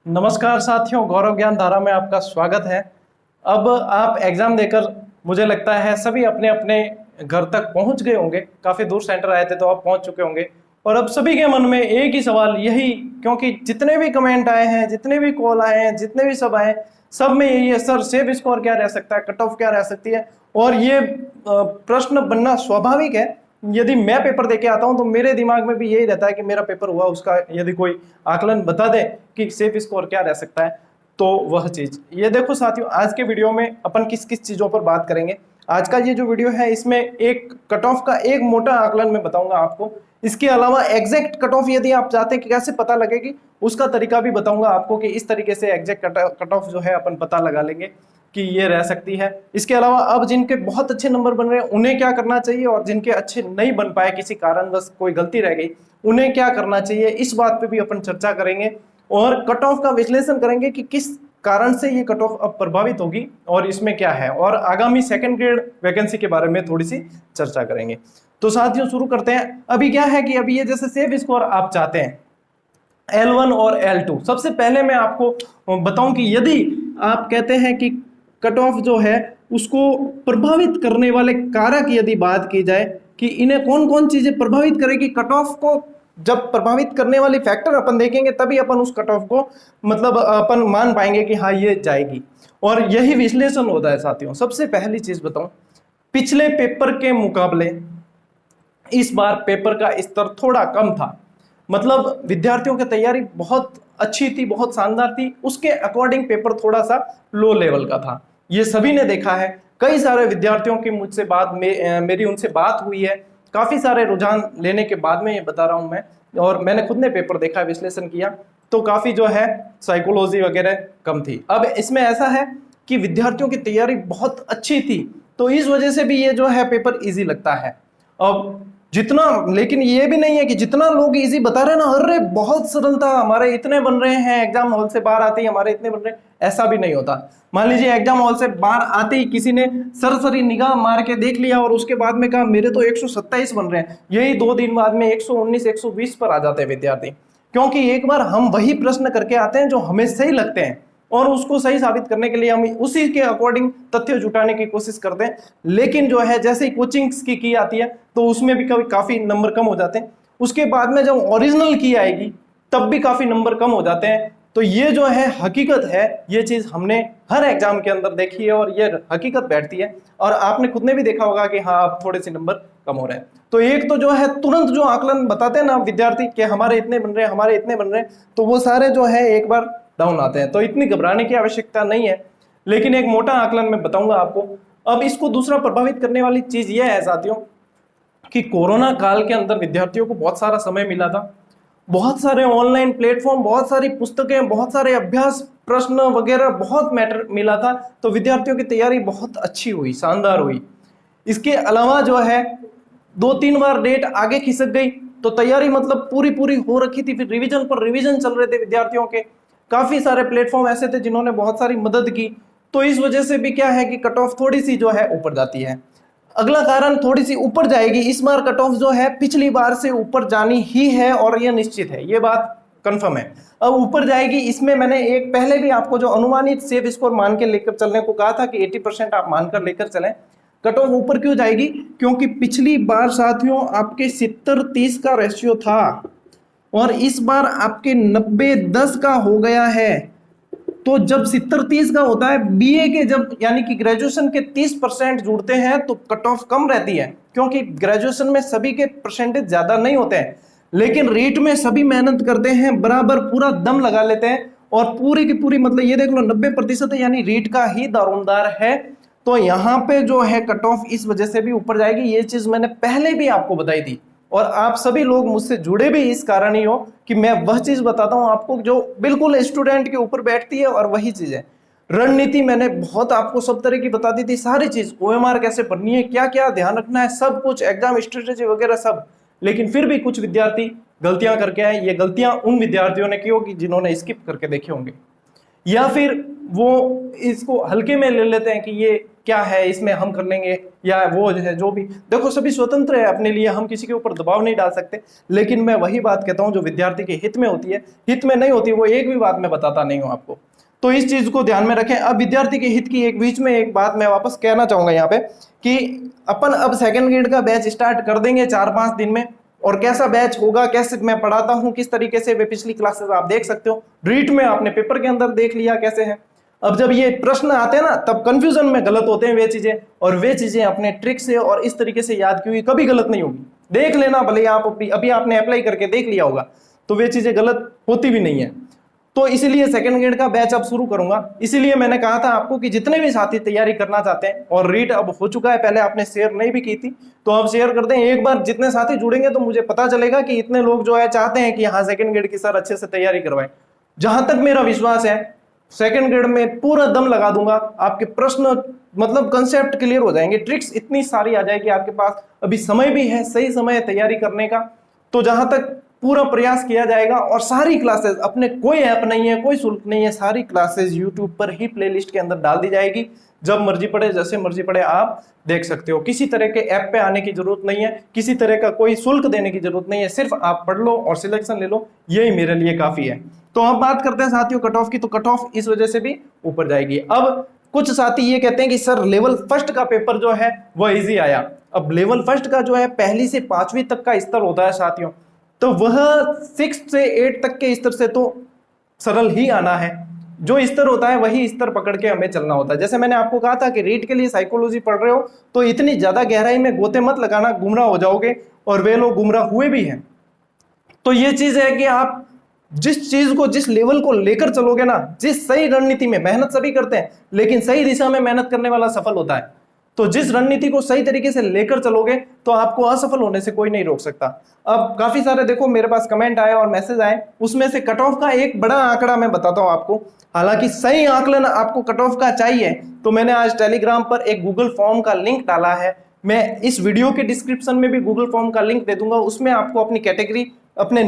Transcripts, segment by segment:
नमस्कार साथियों, गौरव ज्ञान धारा में आपका स्वागत है। अब आप एग्जाम देकर मुझे लगता है सभी अपने अपने घर तक पहुंच गए होंगे। काफी दूर सेंटर आए थे तो आप पहुंच चुके होंगे। और अब सभी के मन में एक ही सवाल यही, क्योंकि जितने भी कमेंट आए हैं, जितने भी कॉल आए हैं, जितने भी सब आए, सब में यही है, सर सेफ स्कोर क्या रह सकता है, कट ऑफ क्या रह सकती है। और ये प्रश्न बनना स्वाभाविक है। यदि मैं पेपर देके आता हूं तो मेरे दिमाग में भी यही रहता है कि मेरा पेपर हुआ, उसका यदि कोई आकलन बता दे कि सेफ स्कोर क्या रह सकता है तो वह चीज। ये देखो साथियों, आज के वीडियो में अपन किस किस चीजों पर बात करेंगे। आज का ये जो वीडियो है इसमें एक कट ऑफ का एक मोटा आकलन मैं बताऊंगा आपको। इसके अलावा एग्जैक्ट कट ऑफ यदि आप चाहते हैं कि कैसे पता लगेगी, उसका तरीका भी बताऊंगा आपको कि इस तरीके से एग्जैक्ट कट ऑफ जो है अपन पता लगा लेंगे कि ये रह सकती है। इसके अलावा अब जिनके बहुत अच्छे नंबर बन रहे हैं उन्हें क्या करना चाहिए, और जिनके अच्छे नहीं बन पाए, किसी कारणवश कोई गलती रह गई, उन्हें क्या करना चाहिए, इस बात पे भी अपन चर्चा करेंगे। और कट ऑफ का विश्लेषण करेंगे कि किस कारण से ये कट ऑफ अब प्रभावित होगी और इसमें क्या है, और आगामी सेकंड ग्रेड वैकेंसी के बारे में थोड़ी सी चर्चा करेंगे। तो साथियों शुरू करते हैं। अभी क्या है कि अभी ये जैसे सेफ स्कोर आप चाहते हैं L1 और L2, सबसे पहले मैं आपको बताऊं कि यदि आप कहते हैं कि कट ऑफ जो है उसको प्रभावित करने वाले कारक यदि बात की जाए कि इन्हें कौन कौन चीजें प्रभावित करेगी, कट ऑफ को जब प्रभावित करने वाली फैक्टर अपन देखेंगे तभी अपन उस कट ऑफ को मतलब अपन मान पाएंगे कि हाँ ये जाएगी। और यही विश्लेषण होता है साथियों। सबसे पहली चीज बताऊं, पिछले पेपर के मुकाबले इस बार पेपर का स्तर थोड़ा कम था। मतलब विद्यार्थियों की तैयारी बहुत अच्छी थी, बहुत शानदार थी, उसके अकॉर्डिंग पेपर थोड़ा सा लो लेवल का था। ये सभी ने देखा है। कई सारे विद्यार्थियों की मुझसे बात मेरी उनसे बात हुई है। काफी सारे रुझान लेने के बाद में ये बता रहा हूं मैं, और मैंने खुद ने पेपर देखा, विश्लेषण किया, तो काफी जो है साइकोलॉजी वगैरह कम थी। अब इसमें ऐसा है कि विद्यार्थियों की तैयारी बहुत अच्छी थी, तो इस वजह से भी ये जो है पेपर इजी लगता है। अब जितना, लेकिन ये भी नहीं है कि जितना लोग इजी बता रहे हैं ना, अरे बहुत सरल था, हमारे इतने बन रहे हैं, एग्जाम हॉल से बाहर आते ही हमारे इतने बन रहे हैं, ऐसा भी नहीं होता। मान लीजिए एग्जाम हॉल से बाहर आते ही किसी ने सरसरी निगाह मार के देख लिया और उसके बाद में कहा मेरे तो 127 बन रहे हैं, यही 2 दिन बाद में 119 120 पर आ जाते हैं विद्यार्थी। क्योंकि एक बार हम वही प्रश्न करके आते हैं जो हमें सही लगते हैं, और उसको सही साबित करने के लिए हम उसी के अकॉर्डिंग तथ्य जुटाने की कोशिश करते हैं। लेकिन जो है जैसे ही कोचिंग्स की आती है तो उसमें भी कभी काफी नंबर कम हो जाते हैं। उसके बाद में जब ओरिजिनल की आएगी तब भी काफी नंबर कम हो जाते हैं। तो ये जो है हकीकत है, ये चीज हमने हर एग्जाम के अंदर देखी है और ये हकीकत बैठती है। और आपने खुद ने भी देखा होगा कि हाँ अब थोड़े से नंबर कम हो रहे हैं। तो एक तो जो है तुरंत जो आकलन बताते हैं ना विद्यार्थी कि हमारे इतने बन रहे हैं, हमारे इतने बन रहे हैं, तो वो सारे जो है एक बार डाउन आते हैं। तो इतनी घबराने की आवश्यकता नहीं है। लेकिन एक मोटा आकलन मैं बताऊंगा आपको। अब इसको दूसरा प्रभावित करने वाली चीज यह है साथियों कि कोरोना काल के अंदर विद्यार्थियों को बहुत सारा समय मिला था, बहुत सारे ऑनलाइन प्लेटफॉर्म, बहुत सारी पुस्तकें, बहुत सारे अभ्यास प्रश्न वगैरह, बहुत मैटर मिला था। तो विद्यार्थियों की तैयारी बहुत अच्छी हुई, शानदार हुई। इसके अलावा जो है 2-3 बार डेट आगे खिसक गई तो तैयारी मतलब पूरी पूरी हो रखी थी, फिर रिवीजन पर रिवीजन चल रहे थे विद्यार्थियों के। काफी सारे प्लेटफॉर्म ऐसे थे जिन्होंने बहुत सारी मदद की। तो इस वजह से भी क्या है कि कट ऑफ थोड़ी सी जो है ऊपर जाती है। अगला कारण, थोड़ी सी ऊपर जाएगी इस बार कट ऑफ जो है पिछली बार से ऊपर जानी ही है, और यह निश्चित है, ये बात कंफर्म है। अब ऊपर जाएगी, इसमें मैंने एक पहले भी आपको जो अनुमानित सेफ स्कोर मान के लेकर चलने को कहा था कि 80% आप मानकर लेकर चलें। कट ऑफ ऊपर क्यों जाएगी? क्योंकि पिछली बार साथियों आपके 70-30 का रेशियो था और इस बार आपके 90-10 का हो गया है। तो जब 70-30 का होता है, बीए के जब यानी कि ग्रेजुएशन के 30% जुड़ते हैं तो कट ऑफ कम रहती है, क्योंकि ग्रेजुएशन में सभी के परसेंटेज ज्यादा नहीं होते हैं, लेकिन रीट में सभी मेहनत करते हैं, बराबर पूरा दम लगा लेते हैं, और पूरी की पूरी मतलब ये देख लो 90% है, यानी रीट का ही दारोमदार है। तो यहाँ पे जो है कट ऑफ इस वजह से भी ऊपर जाएगी। ये चीज मैंने पहले भी आपको बताई थी, और आप सभी लोग मुझसे जुड़े भी इस कारण ही हो कि मैं वह चीज बताता हूं आपको जो बिल्कुल स्टूडेंट के ऊपर बैठती है, और वही चीज है। रणनीति मैंने बहुत आपको सब तरह की बता दी थी, सारी चीज, ओएमआर कैसे बननी है, क्या क्या ध्यान रखना है, सब कुछ, एग्जाम स्ट्रेटेजी वगैरह सब। लेकिन फिर भी कुछ विद्यार्थी गलतियां करके आए। ये गलतियां उन विद्यार्थियों ने की होगी जिन्होंने स्किप करके देखे होंगे, या फिर वो इसको हल्के में ले लेते हैं कि ये क्या है इसमें हम कर लेंगे, या वो है जो भी, देखो सभी स्वतंत्र है अपने लिए, हम किसी के ऊपर दबाव नहीं डाल सकते। लेकिन मैं वही बात कहता हूँ जो विद्यार्थी के हित में होती है, हित में नहीं होती वो एक भी बात मैं बताता नहीं हूँ आपको। तो इस चीज को ध्यान में रखें। अब विद्यार्थी के हित की एक बीच में एक बात मैं वापस कहना चाहूंगा यहाँ पे कि अपन अब सेकंड ग्रेड का बैच स्टार्ट कर देंगे 4-5 दिन में। और कैसा बैच होगा, कैसे मैं पढ़ाता हूँ, किस तरीके से, वे पिछली क्लासेस आप देख सकते हो, रीट में आपने पेपर के अंदर देख लिया कैसे है। अब जब ये प्रश्न आते हैं ना तब कंफ्यूजन में गलत होते हैं वे चीजें, और वे चीजें अपने ट्रिक से और इस तरीके से याद की हुई कभी गलत नहीं होगी। देख लेना, भले आप अभी आपने अप्लाई करके देख लिया होगा, तो वे चीजें गलत होती भी नहीं है। तो इसीलिए सेकंड ग्रेड का बैच अब शुरू करूंगा। इसीलिए मैंने कहा था आपको कि जितने भी साथी तैयारी करना चाहते हैं, और रीट अब हो चुका है, पहले आपने शेयर नहीं भी की थी तो अब शेयर कर दें। एक बार जितने साथी जुड़ेंगे तो मुझे पता चलेगा कि इतने लोग जो है चाहते हैं कि हाँ सेकंड ग्रेड की सर अच्छे से तैयारी करवाएं। जहां तक मेरा विश्वास है सेकंड ग्रेड में पूरा दम लगा दूंगा, आपके प्रश्न मतलब कंसेप्ट क्लियर हो जाएंगे, ट्रिक्स इतनी सारी आ जाएगी आपके पास। अभी समय भी है, सही समय है तैयारी करने का। तो जहां तक पूरा प्रयास किया जाएगा, और सारी क्लासेस, अपने कोई ऐप नहीं है, कोई शुल्क नहीं है, सारी क्लासेस यूट्यूब पर ही प्लेलिस्ट के अंदर डाल दी जाएगी। जब मर्जी पड़े, जैसे मर्जी पड़े, आप देख सकते हो। किसी तरह के ऐप पे आने की जरूरत नहीं है, किसी तरह का कोई शुल्क देने की जरूरत नहीं है, सिर्फ आप पढ़ लो और सिलेक्शन ले लो, यही मेरे लिए काफी है। तो अब बात करते हैं साथियों कट ऑफ की। तो कट ऑफ इस वजह से भी ऊपर जाएगी। अब कुछ साथी ये कहते हैं कि सर लेवल फर्स्ट का पेपर जो है वो इजी आया। अब लेवल फर्स्ट का जो है पहली से 5वीं तक का स्तर होता है साथियों, तो वह 6 से 8 तक के स्तर से तो सरल ही आना है। जो स्तर होता है वही स्तर पकड़ के हमें चलना होता है। जैसे मैंने आपको कहा था कि रीट के लिए साइकोलॉजी पढ़ रहे हो तो इतनी ज्यादा गहराई में गोते मत लगाना, गुमराह हो जाओगे, और वे लोग गुमराह हुए भी हैं। तो ये चीज है कि आप जिस चीज को, जिस लेवल को लेकर चलोगे ना, जिस सही रणनीति में, मेहनत सभी करते हैं लेकिन सही दिशा में मेहनत करने वाला सफल होता है। तो जिस रणनीति को सही तरीके से लेकर चलोगे तो आपको असफल होने से कोई नहीं रोक सकता। अब काफी सारे देखो मेरे पास कमेंट आए और मैसेज आए, उसमें से कट ऑफ का एक बड़ा आंकड़ा मैं बताता हूं आपको। हालांकि सही आकलन आपको कट ऑफ का चाहिए तो मैंने आज टेलीग्राम पर एक गूगल फॉर्म का लिंक डाला है। मैं इस वीडियो के डिस्क्रिप्शन में भी गूगल फॉर्म का लिंक दे दूंगा। उसमें आपको अपनी कैटेगरी, अपने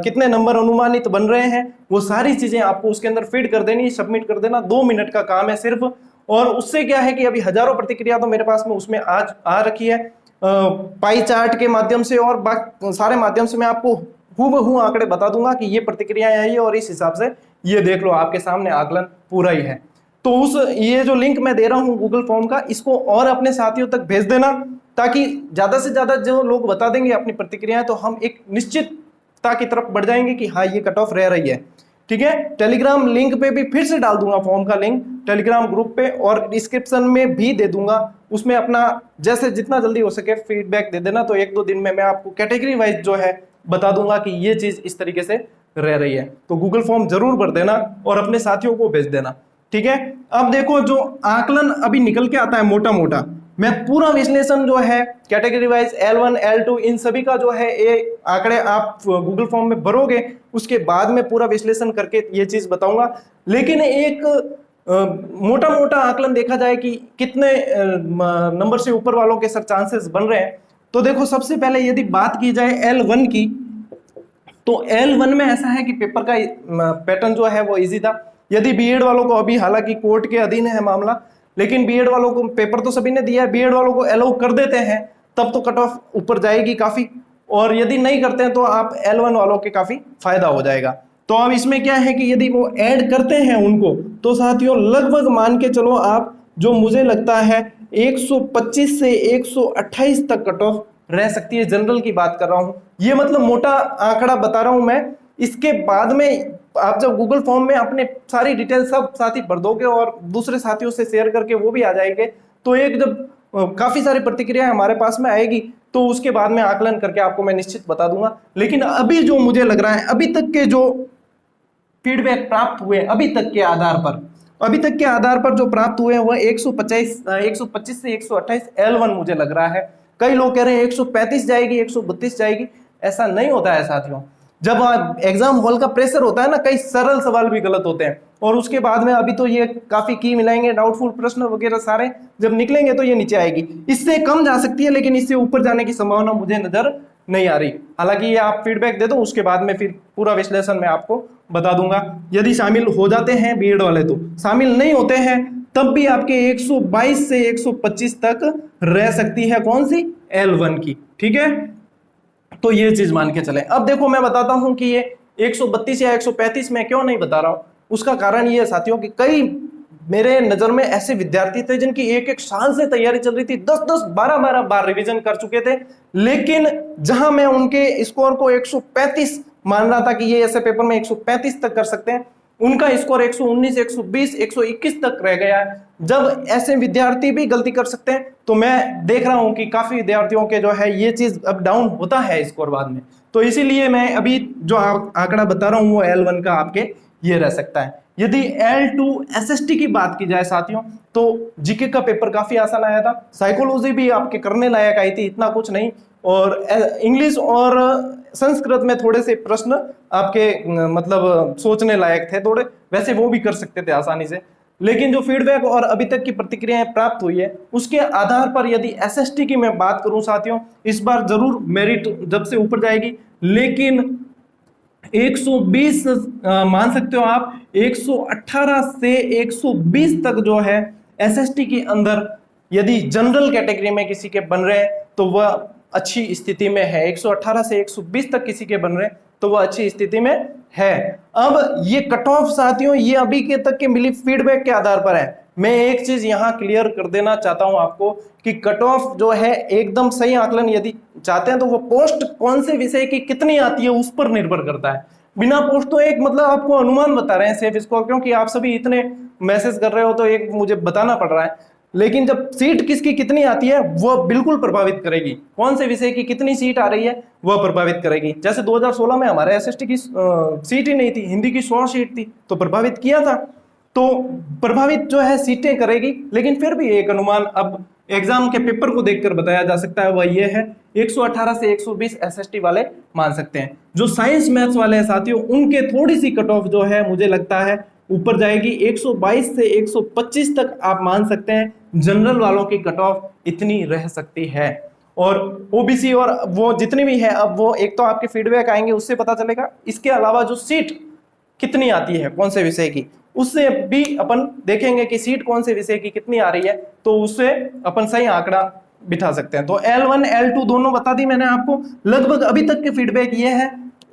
कितने नंबर अनुमानित बन रहे हैं, वो सारी चीजें आपको उसके अंदर फीड कर देनी, सबमिट कर देना। 2 मिनट का काम है सिर्फ। और उससे क्या है कि अभी हजारों प्रतिक्रिया तो मेरे पास में उसमें आज आ रखी है पाई चार्ट के माध्यम से, और बाकी सारे माध्यम से मैं आपको हूबहू आंकड़े बता दूंगा कि ये प्रतिक्रियाएं आई है और इस हिसाब से ये देख लो, आपके सामने आकलन पूरा ही है। तो उस ये जो लिंक मैं दे रहा हूं गूगल फॉर्म का, इसको और अपने साथियों तक भेज देना, ताकि ज्यादा से ज्यादा जो लोग बता देंगे अपनी प्रतिक्रियाएं तो हम एक निश्चितता की तरफ बढ़ जाएंगे कि हाँ ये कट ऑफ रह रही है। ठीक है, टेलीग्राम लिंक पे भी फिर से डाल दूंगा फॉर्म का लिंक टेलीग्राम ग्रुप पे, और डिस्क्रिप्शन में भी दे दूंगा। उसमें अपना जैसे जितना जल्दी हो सके फीडबैक दे देना, तो 1-2 दिन में मैं आपको कैटेगरी वाइज जो है बता दूंगा कि ये चीज इस तरीके से रह रही है। तो गूगल फॉर्म जरूर भर देना और अपने साथियों को भेज देना। ठीक है, अब देखो जो आकलन अभी निकल के आता है मोटा मोटा, मैं पूरा विश्लेषण जो है कैटेगरी वाइज L1 L2 इन सभी का जो है ये आंकड़े आप गूगल फॉर्म में भरोगे, उसके बाद में पूरा विश्लेषण करके ये चीज बताऊंगा। लेकिन एक मोटा मोटा आकलन देखा जाए कि कितने नंबर से ऊपर वालों के सर चांसेस बन रहे हैं, तो देखो सबसे पहले यदि बात की जाए L1 की, तो L1 में ऐसा है कि पेपर का पैटर्न जो है वो इजी था। यदि बीएड वालों को, अभी हालांकि कोर्ट के अधीन है मामला, लेकिन बीएड वालों को पेपर तो सभी ने दिया है, बीएड वालों को अलाउ कर देते हैं तब तो कट ऑफ ऊपर जाएगी काफी, और यदि नहीं करते हैं तो आप L1 वालों के काफी फायदा हो जाएगा। तो अब इसमें क्या है कि यदि वो ऐड करते हैं उनको, तो साथियों लगभग मान के चलो आप, जो मुझे लगता है 125 से 128 तक कट ऑफ रह सकती है। जनरल की बात कर रहा हूं, ये मतलब मोटा आंकड़ा बता रहा हूं मैं। इसके बाद में आप जब गूगल फॉर्म में अपने सारी डिटेल सब साथी भर दोगे और दूसरे साथियों से शेयर करके वो भी आ जाएंगे, तो एक जब काफी सारी प्रतिक्रिया हमारे पास में आएगी तो उसके बाद में आकलन करके आपको मैं निश्चित बता दूंगा। लेकिन अभी जो मुझे लग रहा है, अभी तक के जो फीडबैक प्राप्त हुए, अभी तक के आधार पर जो प्राप्त हुए हैं वह 125 से 128 L1 मुझे लग रहा है। कई लोग कह रहे हैं 135 जाएगी, 132 जाएगी। ऐसा नहीं होता है साथियों। जब एग्जाम हॉल का प्रेशर होता है ना, कई सरल सवाल भी गलत होते हैं, और उसके बाद में अभी तो ये काफी की मिलाएंगे, डाउटफुल प्रश्न वगैरह सारे जब निकलेंगे तो ये नीचे आएगी। इससे कम जा सकती है, लेकिन इससे ऊपर जाने की संभावना मुझे नजर नहीं आ रही। हालांकि ये आप फीडबैक दे दो, उसके बाद में फिर पूरा विश्लेषण मैं आपको बता दूंगा। यदि शामिल हो जाते हैं बीएड वाले तो, शामिल नहीं होते हैं तब भी आपके 122 से 125 तक रह सकती है कौन सी, L1 की। ठीक है, तो ये चीज मान के चले। अब देखो मैं बताता हूं कि ये 132 या 135 में क्यों नहीं बता रहा हूं। उसका कारण ये है साथियों कि कई मेरे नजर में ऐसे विद्यार्थी थे जिनकी एक एक साल से तैयारी चल रही थी, 10-10 12-12 बार रिवीजन कर चुके थे, लेकिन जहां मैं उनके स्कोर को 135 मान रहा था कि ये ऐसे पेपर में 135 तक कर सकते हैं, उनका स्कोर 119, 120, 121 तक रह गया है। जब ऐसे विद्यार्थी भी गलती कर सकते हैं तो मैं देख रहा हूं कि काफी विद्यार्थियों के जो है ये चीज अब डाउन होता है स्कोर बाद में। तो इसीलिए मैं अभी जो आंकड़ा बता रहा हूं वो L1 का आपके ये रह सकता है। यदि L2 SST की बात की जाए साथियों, तो जीके का पेपर काफी आसान आया था, साइकोलॉजी भी आपके करने लायक आई थी, इतना कुछ नहीं, और इंग्लिश और संस्कृत में थोड़े से प्रश्न आपके मतलब सोचने लायक थे थोड़े, वैसे वो भी कर सकते थे आसानी से। लेकिन जो फीडबैक और अभी तक की प्रतिक्रियाएं प्राप्त हुई है उसके आधार पर यदि एसएसटी की मैं बात करूं साथियों, इस बार जरूर मेरिट जब से ऊपर जाएगी, लेकिन 120 मान सकते हो आप, 118 से 120 तक जो है एसएसटी के अंदर यदि जनरल कैटेगरी में किसी के बन रहे हैं तो वह अच्छी स्थिति में है। 118 से 120 तक किसी के बन रहे हैं तो वह अच्छी स्थिति में है। अब ये कट ऑफ साथियों ये अभी के तक के मिली फीडबैक के आधार पर है। मैं एक चीज यहां क्लियर कर देना चाहता हूं आपको कि कट ऑफ जो है एकदम सही आकलन यदि चाहते हैं तो वो पोस्ट कौन से विषय की कितनी आती है उस पर निर्भर करता है। बिना पोस्ट तो एक मतलब आपको अनुमान बता रहे हैं सेफ स्कोर, क्योंकि आप सभी इतने मैसेज कर रहे हो तो एक मुझे बताना पड़ रहा है, लेकिन जब सीट किसकी कितनी आती है वह बिल्कुल प्रभावित करेगी, कौन से विषय की कितनी सीट आ रही है वह प्रभावित करेगी। जैसे 2016 में हमारे एसएसटी की सीट ही नहीं थी, हिंदी की 100 सीट थी तो प्रभावित किया था। तो प्रभावित जो है सीटें करेगी, लेकिन फिर भी एक अनुमान अब एग्जाम के पेपर को देखकर बताया जा सकता है, वह ये है 118 से 120 एसएसटी वाले मान सकते हैं। जो साइंस मैथ्स वाले हैं साथियों उनके थोड़ी सी कट ऑफ जो है मुझे लगता है ऊपर जाएगी, 122 से 125 तक आप मान सकते हैं। जनरल वालों की कट ऑफ इतनी रह सकती है, और ओबीसी और वो जितनी भी है अब वो एक तो आपके फीडबैक आएंगे उससे पता चलेगा, इसके अलावा जो सीट कितनी आती है कौन से विषय की उससे भी अपन देखेंगे कि सीट कौन से विषय की कितनी आ रही है, तो उससे अपन सही आंकड़ा बिठा सकते हैं। तो L1 L2 दोनों बता दी मैंने आपको, लगभग अभी तक के फीडबैक ये है।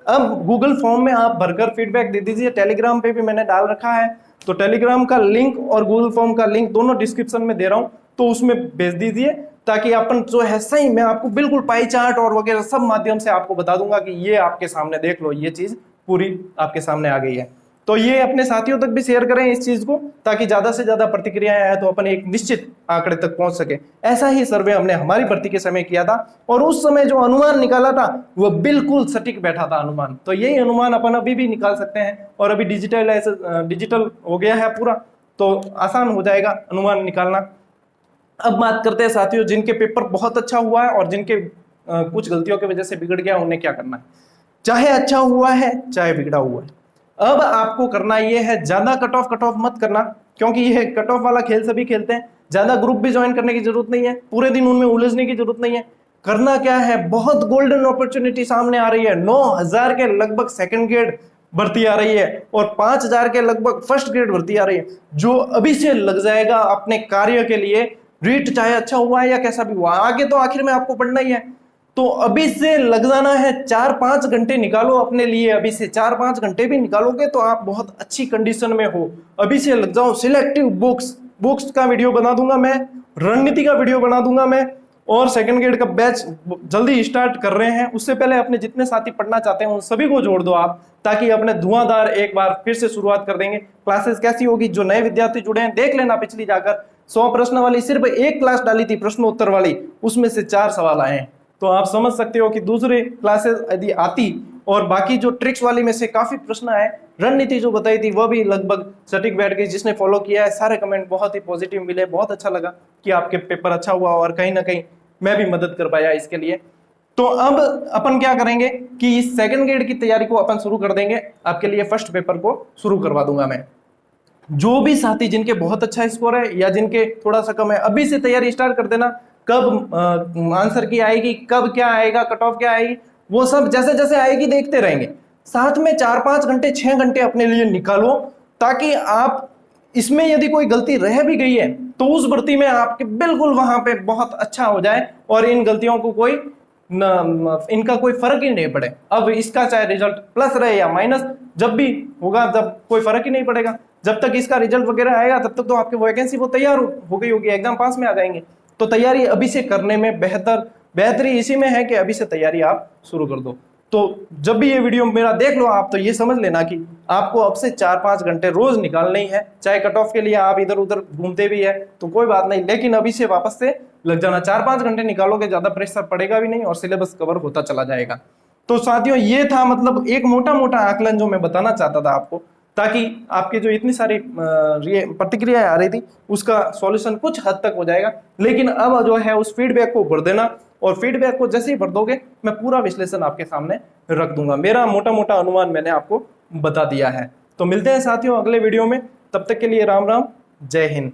अब गूगल फॉर्म में आप भरकर फीडबैक दे दीजिए, टेलीग्राम पे भी मैंने डाल रखा है, तो टेलीग्राम का लिंक और गूगल फॉर्म का लिंक दोनों डिस्क्रिप्शन में दे रहा हूं, तो उसमें भेज दीजिए ताकि अपन जो है सही मैं आपको बिल्कुल पाई चार्ट और वगैरह सब माध्यम से आपको बता दूंगा कि ये आपके सामने देख लो, ये चीज पूरी आपके सामने आ गई है। तो ये अपने साथियों तक भी शेयर करें इस चीज को, ताकि ज्यादा से ज्यादा प्रतिक्रियाएं आए तो अपन एक निश्चित आंकड़े तक पहुंच सके। ऐसा ही सर्वे हमने हमारी भर्ती के समय किया था, और उस समय जो अनुमान निकाला था वह बिल्कुल सटीक बैठा था अनुमान। तो यही अनुमान अपन अभी भी निकाल सकते हैं, और अभी डिजिटल हो गया है पूरा, तो आसान हो जाएगा अनुमान निकालना। अब बात करते हैं साथियों जिनके पेपर बहुत अच्छा हुआ है और जिनके कुछ गलतियों की वजह से बिगड़ गया, उन्हें क्या करना है। चाहे अच्छा हुआ है चाहे बिगड़ा हुआ है, अब आपको करना यह है ज्यादा कट ऑफ मत करना, क्योंकि यह कट ऑफ वाला खेल सभी खेलते हैं। ज्यादा ग्रुप भी ज्वाइन करने की जरूरत नहीं है, पूरे दिन उनमें उलझने की जरूरत नहीं है। करना क्या है, बहुत गोल्डन अपॉर्चुनिटी सामने आ रही है। 9000 के लगभग सेकंड ग्रेड भर्ती आ रही है और 5000 के लगभग फर्स्ट ग्रेड भर्ती आ रही है, जो अभी से लग जाएगा अपने कार्य के लिए। रीट चाहे अच्छा हुआ है या कैसा भी हुआ, आगे तो आखिर में आपको पढ़ना ही है, तो अभी से लग जाना है। 4-5 घंटे निकालो अपने लिए, अभी से 4-5 घंटे भी निकालोगे तो आप बहुत अच्छी कंडीशन में हो। अभी से लग जाओ। सिलेक्टिव बुक्स का वीडियो बना दूंगा मैं, रणनीति का वीडियो बना दूंगा मैं, और सेकंड ग्रेड का बैच जल्दी स्टार्ट कर रहे हैं। उससे पहले अपने जितने साथी पढ़ना चाहते हैं उन सभी को जोड़ दो आप, ताकि अपने धुआंधार एक बार फिर से शुरुआत कर देंगे। क्लासेस कैसी होगी, जो नए विद्यार्थी जुड़े हैं देख लेना, पिछली जाकर 100 प्रश्न वाली सिर्फ एक क्लास डाली थी प्रश्नोत्तर वाली, उसमें से 4 सवाल आए हैं। तो आप समझ सकते हो कि दूसरे क्लासेस यदि आती और बाकी जो ट्रिक्स वाली में से काफी प्रश्न आए, रणनीति जो बताई थी वह भी लगभग सटीक बैठ गई। जिसने फॉलो किया है सारे कमेंट बहुत ही पॉजिटिव मिले, बहुत अच्छा लगा कि आपके पेपर अच्छा हुआ, और कहीं ना कहीं मैं भी मदद कर पाया इसके लिए। तो अब अपन क्या करेंगे कि इस सेकंड ग्रेड की तैयारी को अपन शुरू कर देंगे। आपके लिए फर्स्ट पेपर को शुरू करवा दूंगा मैं। जो भी साथी जिनके बहुत अच्छा स्कोर है या जिनके थोड़ा सा कम है, अभी से तैयारी स्टार्ट कर देना। कब आंसर की आएगी, कब क्या आएगा, कट ऑफ क्या आएगी, वो सब जैसे जैसे आएगी देखते रहेंगे। साथ में 4-5 घंटे 6 घंटे अपने लिए निकालो, ताकि आप इसमें यदि कोई गलती रह भी गई है तो उस भर्ती में आपके बिल्कुल वहां पे बहुत अच्छा हो जाए और इन गलतियों को कोई इनका कोई फर्क ही नहीं पड़े। अब इसका चाहे रिजल्ट प्लस रहे या माइनस, जब भी होगा तब कोई फर्क ही नहीं पड़ेगा। जब तक इसका रिजल्ट वगैरह आएगा तब तक तो आपकी वैकेंसी वो तैयार हो गई होगी, एग्जाम पास में आ जाएंगे। तो तैयारी अभी से करने में बेहतरी इसी में है कि अभी से तैयारी आप शुरू कर दो। तो जब भी ये वीडियो मेरा देख लो आप, तो ये समझ लेना कि आपको अब से 4-5 घंटे रोज निकालने ही है। चाहे कट ऑफ के लिए आप इधर उधर घूमते भी है तो कोई बात नहीं, लेकिन अभी से वापस से लग जाना। 4-5 घंटे निकालोगे, ज्यादा प्रेशर पड़ेगा भी नहीं और सिलेबस कवर होता चला जाएगा। तो साथियों, ये था मतलब एक मोटा मोटा आकलन जो मैं बताना चाहता था आपको, ताकि आपकी जो इतनी सारी प्रतिक्रियाएं आ रही थी उसका सॉल्यूशन कुछ हद तक हो जाएगा। लेकिन अब जो है उस फीडबैक को भर देना, और फीडबैक को जैसे ही भर दोगे मैं पूरा विश्लेषण आपके सामने रख दूंगा। मेरा मोटा मोटा अनुमान मैंने आपको बता दिया है। तो मिलते हैं साथियों अगले वीडियो में, तब तक के लिए राम राम, जय हिंद।